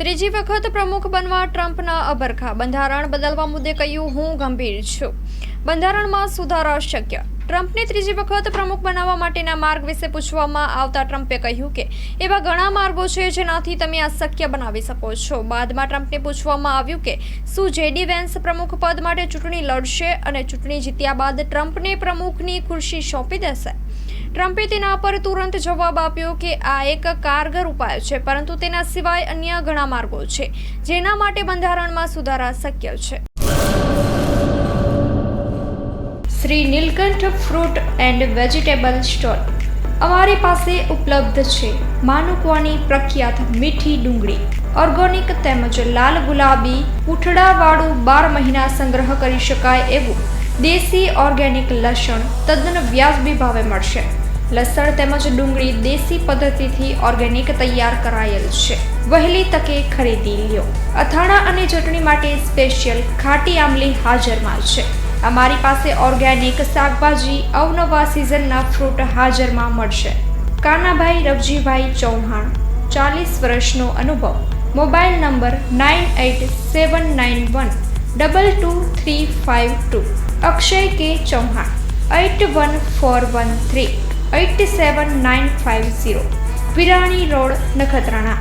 ત્રીજી વખત પ્રમુખ બનવા ટ્રમ્પના અબરખા. બંધારણ બદલવા મુદ્દે કહ્યું, હું ગંભીર છું. બંધારણમાં સુધારા શક્ય. ટ્રમ્પને ત્રીજી વખત પ્રમુખ બનાવવા માટેના માર્ગ વિશે પૂછવામાં આવતા ટ્રમ્પે કહ્યું કે એવા ઘણા માર્ગો છે જેનાથી તમે આ શક્ય બનાવી શકો છો. બાદમાં ટ્રમ્પને પૂછવામાં આવ્યું કે શું જેડી વેન્સ પ્રમુખ પદ માટે ચૂંટણી લડશે અને ચૂંટણી જીત્યા બાદ ટ્રમ્પને પ્રમુખની ખુરશી સોંપી દેશે. ટ્રમ્પે તેના પર તુરંત જવાબ આપ્યો કે આ એક કારગર ઉપાય છે, પરંતુ તેના સિવાય અન્ય ઘણા માર્ગો છે જેના માટે બંધારણમાં સુધારા શક્ય છે. Shri Nilkanth fruit and vegetable store. અમારી પાસે ઉપલબ્ધ છે માનુકવાની પ્રખ્યાત મીઠી ડુંગળી, ઓર્ગેનિક તેમજ લાલ ગુલાબી પૂંઠડાવાળું 12 મહિના સંગ્રહ કરી શકાય એવું દેશી ઓર્ગેનિક લસણ તદ્દન વ્યાજબી ભાવે મળશે. લસણ તેમજ ડુંગળી દેશી પદ્ધતિથી ઓર્ગેનિક તૈયાર કરાયેલ છે. વહેલી તકે ખરીદી લ્યો. અથાણા અને ચટણી માટે સ્પેશિયલ ખાટી આમલી હાજરમાં છે. અમારી પાસે ઓર્ગેનિક શાકભાજી, અવનવા સિઝનના ફ્રૂટ હાજરમાં મળશે. કાનાભાઈ રવજીભાઈ ચૌહાણ, 40 વર્ષનો અનુભવ. Mobile number 9879122352. અક્ષય કે ચૌહાણ, 8141387950. વિરાણી રોડ, નખત્રાણા.